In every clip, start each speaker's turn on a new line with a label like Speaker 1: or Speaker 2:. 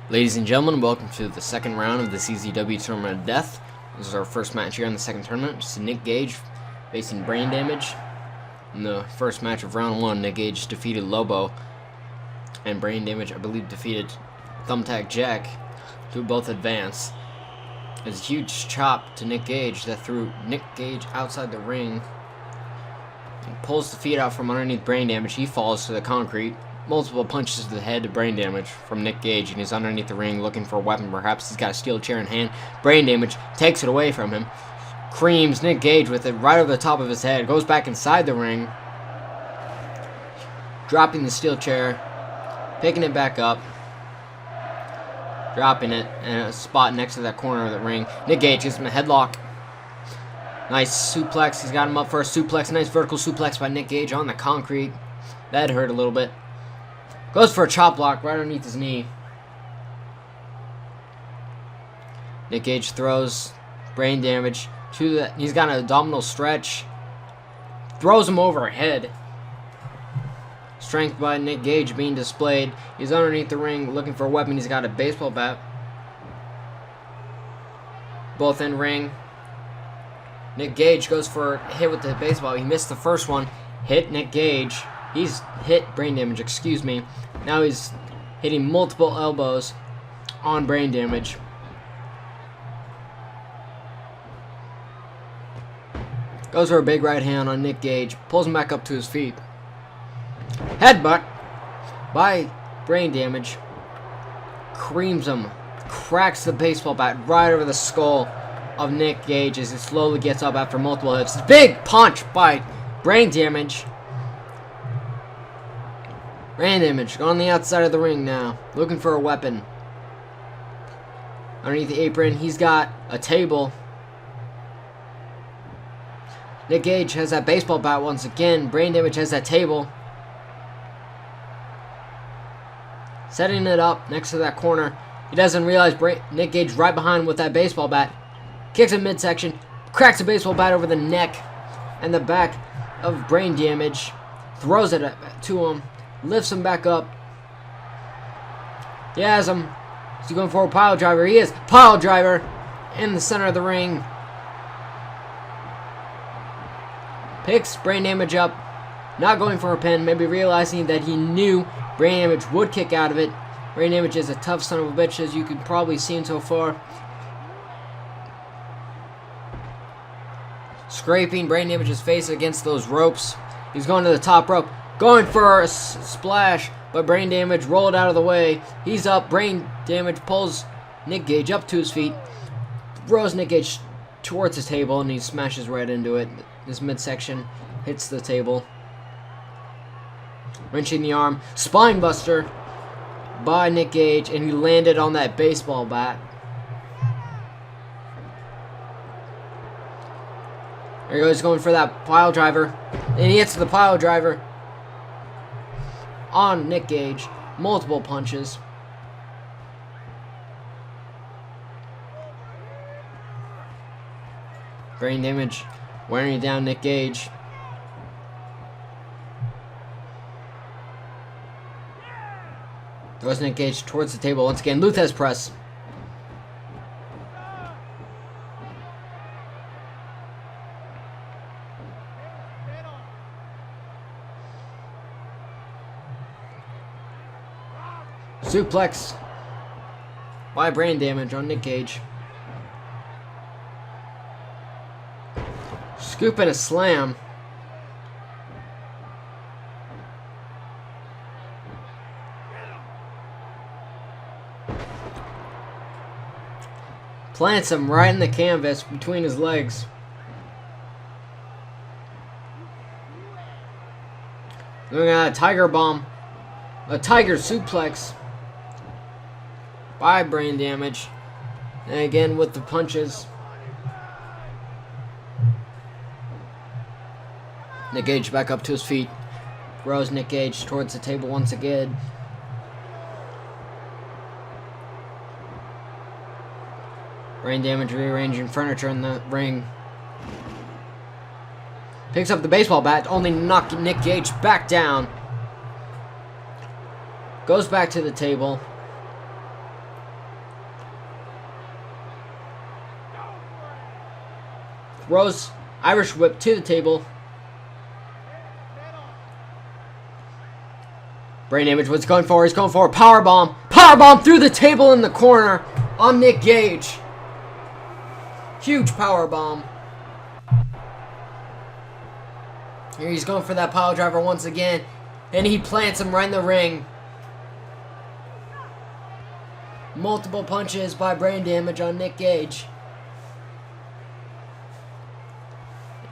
Speaker 1: Ladies and gentlemen, welcome to the second round of the CZW Tournament of Death. This is our first match here in the second tournament. It's Nick Gage facing Brain Damage. In the first match of round one, Nick Gage defeated Lobo, and Brain Damage, I believe, defeated Thumbtack Jack to both advance. It's a huge chop to Nick Gage that threw Nick Gage outside the ring. He pulls the feet out from underneath Brain Damage. He falls to the concrete. Multiple punches to the head to Brain Damage from Nick Gage, and he's underneath the ring looking for a weapon. Perhaps he's got a steel chair in hand. Brain Damage takes it away from him, creams Nick Gage with it right over the top of his head, goes back inside the ring, dropping the steel chair, picking it back up, dropping it in a spot next to that corner of the ring. Nick Gage gives him a headlock. Nice suplex. He's got him up for a suplex. Nice vertical suplex by Nick Gage on the concrete. That hurt a little bit. Goes for a chop block right underneath his knee. Nick Gage throws Brain Damage to the... He's got an abdominal stretch. Throws him overhead. Strength by Nick Gage being displayed. He's underneath the ring looking for a weapon. He's got a baseball bat. Both in ring. Nick Gage goes for a hit with the baseball. He missed the first one. Hit Nick Gage. He's hit Brain Damage, excuse me. Now he's hitting multiple elbows on Brain Damage. Goes for a big right hand on Nick Gage. Pulls him back up to his feet. Headbutt by Brain Damage. Creams him. Cracks the baseball bat right over the skull of Nick Gage as he slowly gets up after multiple hits. Big punch by Brain Damage. Brain Damage on the outside of the ring now, looking for a weapon. Underneath the apron, he's got a table. Nick Gage has that baseball bat once again. Brain Damage has that table. Setting it up next to that corner. He doesn't realize Nick Gage right behind with that baseball bat. Kicks him midsection. Cracks the baseball bat over the neck and the back of Brain Damage. Throws it to him. Lifts him back up. He has him. Is he going for a pile driver? He is. Pile driver in the center of the ring. Picks Brain Damage up. Not going for a pin. Maybe realizing that he knew Brain Damage would kick out of it. Brain Damage is a tough son of a bitch, as you can probably see so far. Scraping Brain Damage's face against those ropes. He's going to the top rope. Going for a splash, but Brain Damage rolled out of the way. He's up. Brain Damage pulls Nick Gage up to his feet. Throws Nick Gage towards his table, and he smashes right into it. His midsection hits the table. Wrenching the arm. Spine buster by Nick Gage, and he landed on that baseball bat. There he goes, going for that pile driver. And he hits the pile driver on Nick Gage. Multiple punches. Brain Damage wearing down Nick Gage. Throws Nick Gage towards the table once again. Luthez press. Suplex by Brain Damage on Nick Gage. Scoop and a slam. Plants him right in the canvas between his legs. Doing a tiger bomb. A tiger suplex by Brain Damage. And again with the punches. Nick Gage back up to his feet. Throws Nick Gage towards the table once again. Brain Damage rearranging furniture in the ring. Picks up the baseball bat, only knocking Nick Gage back down. Goes back to the table. Throws Irish whip to the table. Brain damage. What's going for? He's going for a power bomb. Power bomb through the table in the corner on Nick Gage. Huge power bomb. Here he's going for that pile driver once again, and he plants him right in the ring. Multiple punches by brain damage on Nick Gage.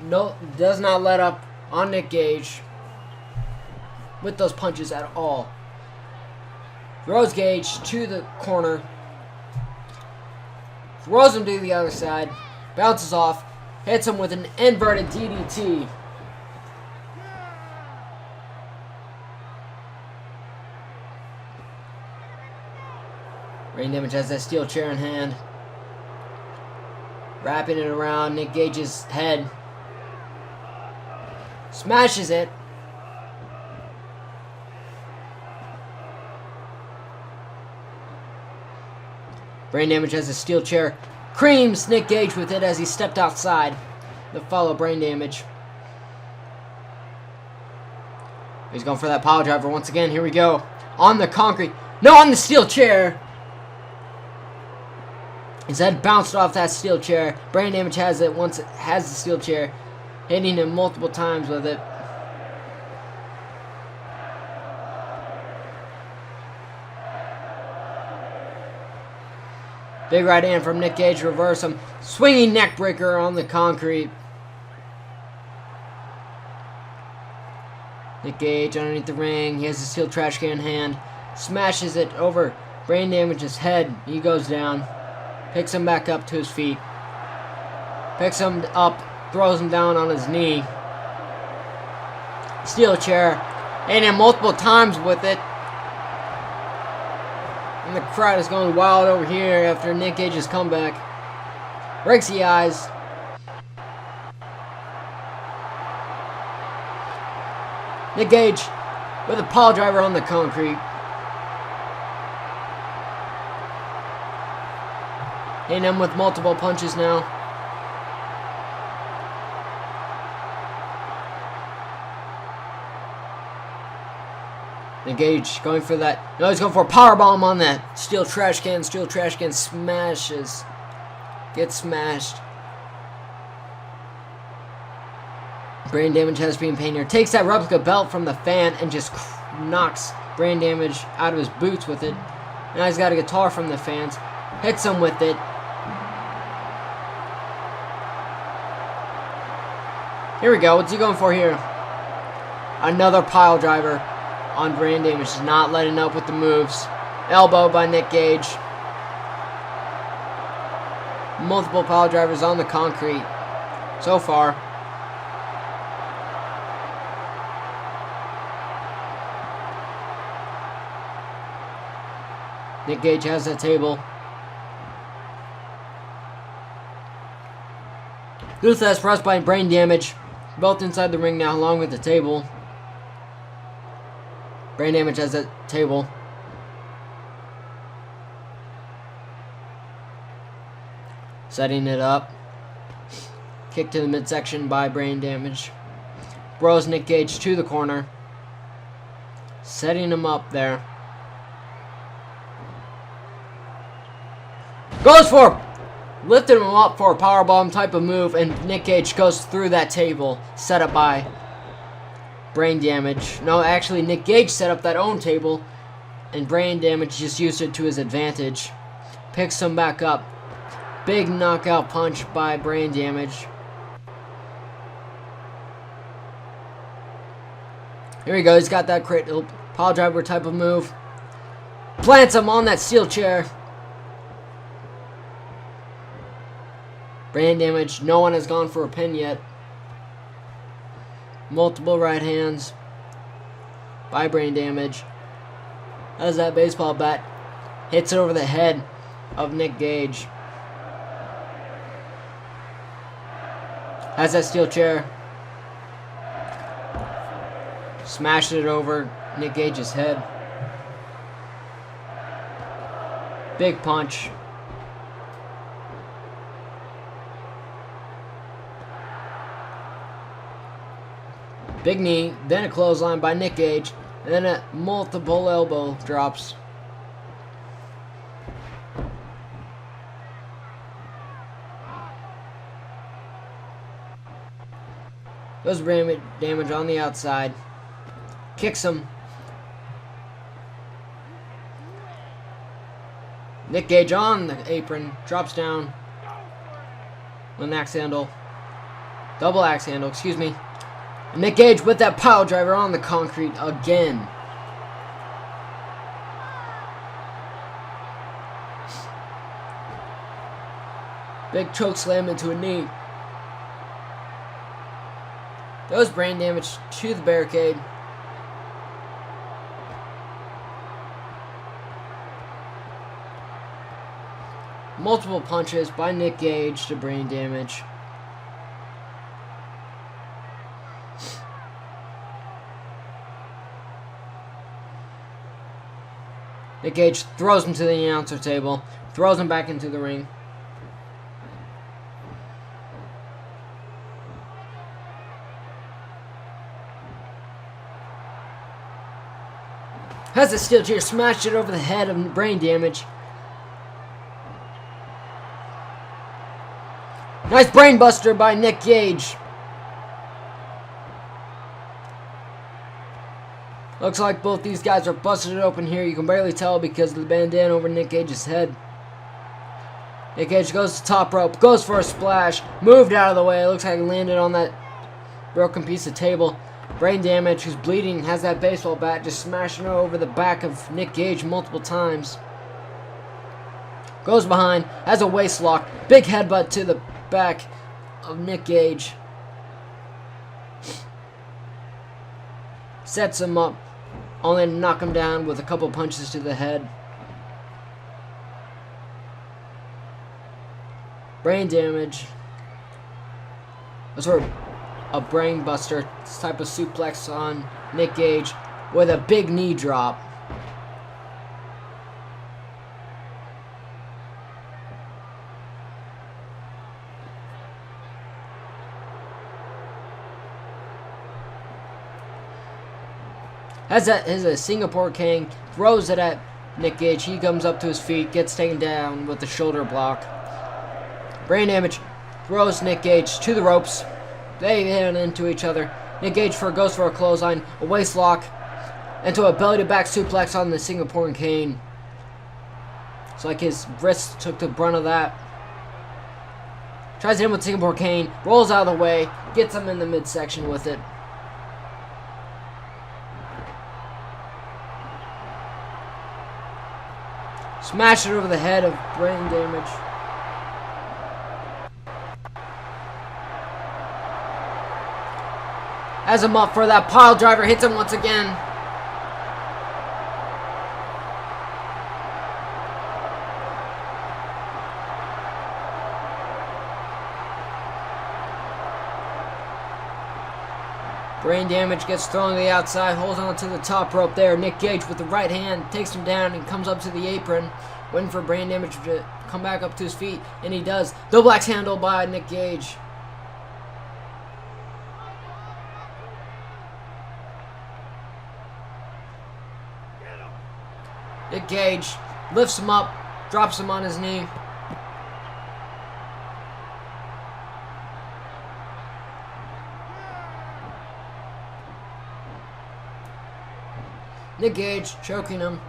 Speaker 1: No, does not let up on Nick Gage with those punches at all. Throws Gage to the corner. Throws him to the other side. Bounces off. Hits him with an inverted DDT. Brain damage has that steel chair in hand. Wrapping it around Nick Gage's head. Smashes it. Brain damage has a steel chair. Creams Nick Gage with it as he stepped outside to follow brain damage. He's going for that pile driver once again. Here we go. On the concrete. No, on the steel chair. His head bounced off that steel chair. Brain damage has it once it has the steel chair. Hitting him multiple times with it. Big right hand from Nick Gage to reverse him. Swinging neck breaker on the concrete. Nick Gage underneath the ring. He has the steel trash can in hand. Smashes it over brain damage's head. He goes down. Picks him back up to his feet. Picks him up. Throws him down on his knee. Steel chair. Hitting him multiple times with it. And the crowd is going wild over here after Nick Gage's comeback. Breaks the eyes. Nick Gage with a pile driver on the concrete. Hitting him with multiple punches now. Nick Gage going for that. No, he's going for a powerbomb on that steel trash can. Steel trash can smashes. Gets smashed. Brain damage has been pain here. Takes that replica belt from the fan and just knocks brain damage out of his boots with it. Now he's got a guitar from the fans. Hits him with it. Here we go. What's he going for here? Another pile driver on brain damage. Not letting up with the moves. Elbow by Nick Gage. Multiple pile drivers on the concrete so far. Nick Gage has that table. Luther has pressed by brain damage. Both inside the ring now, along with the table. Brain damage has that table. Setting it up. Kick to the midsection by brain damage. Throws Nick Gage to the corner. Setting him up there. Goes for lifted him up for a powerbomb type of move, and Nick Gage goes through that table set up by brain damage. No, actually, Nick Gage set up that own table, and brain damage just used it to his advantage. Picks him back up. Big knockout punch by brain damage. Here we go. He's got that critical pile driver type of move. Plants him on that steel chair. Brain damage. No one has gone for a pin yet. Multiple right hands by brain damage. As that baseball bat hits it over the head of Nick Gage. Has that steel chair. Smashed it over Nick Gage's head. Big punch. Big knee, then a clothesline by Nick Gage, and then a multiple elbow drops. Does damage on the outside. Kicks him. Nick Gage on the apron. Drops down. One axe handle. Double axe handle, excuse me. And Nick Gage with that pile driver on the concrete again. Big choke slam into a knee. Does brain damage to the barricade. Multiple punches by Nick Gage to brain damage. Nick Gage throws him to the announcer table. Throws him back into the ring. Has a steel chair, smashed it over the head of brain damage. Nice brain buster by Nick Gage. Looks like both these guys are busted open here. You can barely tell because of the bandana over Nick Gage's head. Nick Gage goes to top rope, goes for a splash, moved out of the way. It looks like he landed on that broken piece of table. Brain damage, who's bleeding, has that baseball bat, just smashing over the back of Nick Gage multiple times. Goes behind, has a waist lock, big headbutt to the back of Nick Gage. Sets him up, only to knock him down with a couple punches to the head. Brain damage. Sort of a brain buster type of suplex on Nick Gage with a big knee drop. Has a Singapore King, throws it at Nick Gage. He comes up to his feet, gets taken down with the shoulder block. Brain damage, throws Nick Gage to the ropes. They hit into each other. Nick Gage goes for a clothesline, a waist lock, into a belly-to-back suplex on the Singapore Cane. It's like his wrist took the brunt of that. Tries to hit him with Singapore Cane, rolls out of the way, gets him in the midsection with it. Smash it over the head of brain damage. Has him up for that pile driver, hits him once again. Brain damage, gets thrown to the outside, holds on to the top rope there. Nick Gage with the right hand takes him down and comes up to the apron, waiting for brain damage to come back up to his feet, and he does. Double axe handle by Nick Gage. Nick Gage lifts him up, drops him on his knee. Nick Gage choking him.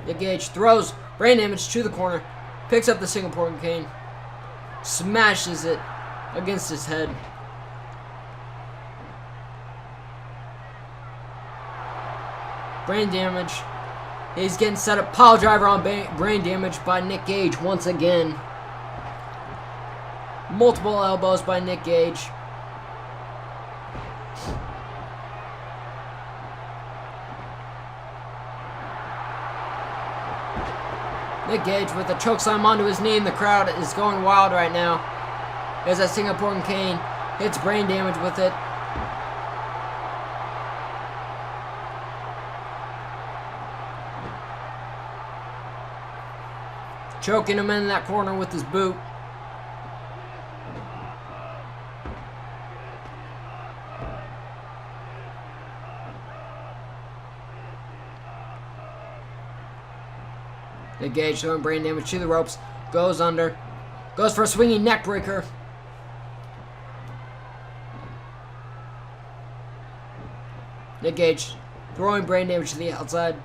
Speaker 1: Nick Gage throws brain damage to the corner, picks up the Singapore Cane, smashes it against his head. Brain damage. He's getting set up. Pile driver on brain damage by Nick Gage once again. Multiple elbows by Nick Gage. Nick Gage with a chokeslam onto his knee, and the crowd is going wild right now. There's that Singapore Cane. Hits brain damage with it. Choking him in that corner with his boot. Nick Gage throwing brain damage to the ropes. Goes under. Goes for a swinging neck breaker. Nick Gage throwing brain damage to the outside.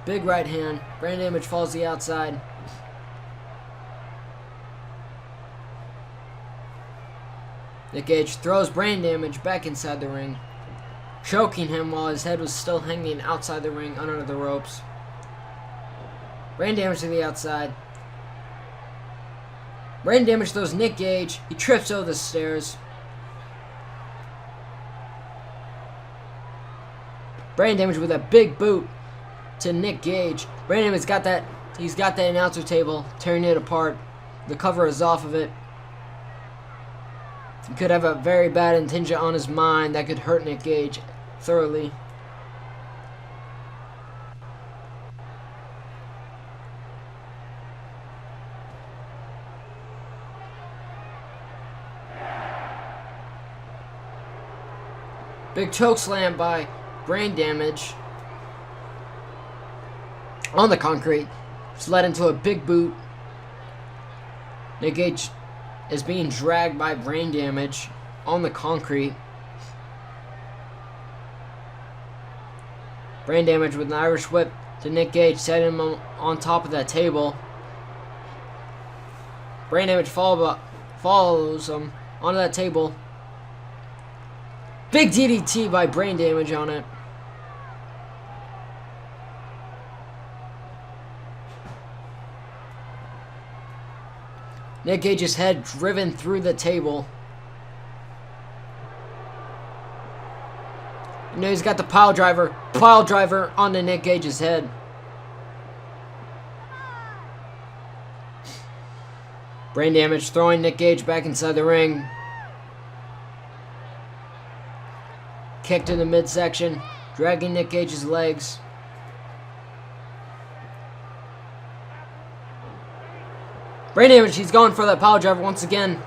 Speaker 1: Big right hand. Brain damage falls to the outside. Nick Gage throws brain damage back inside the ring, choking him while his head was still hanging outside the ring under the ropes. Brain damage to the outside. Brain damage throws Nick Gage. He trips over the stairs. Brain damage with a big boot to Nick Gage. Brain damage got that. He's got that announcer table, tearing it apart. The cover is off of it. He could have a very bad intention on his mind that could hurt Nick Gage thoroughly. Big choke slam by brain damage on the concrete. It's led into a big boot. Nick Gage is being dragged by brain damage on the concrete. Brain damage with an Irish whip to Nick Gage, setting him on top of that table. Brain damage follows him onto that table. Big DDT by brain damage on it. Nick Gage's head driven through the table. You know, he's got the pile driver onto Nick Gage's head. Brain damage throwing Nick Gage back inside the ring. Kick to the midsection, dragging Nick Gage's legs. Brain damage, he's going for that pile driver once again.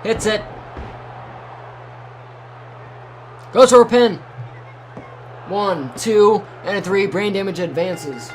Speaker 1: Hits it. Goes for a pin. 1, 2, and a 3. Brain damage advances.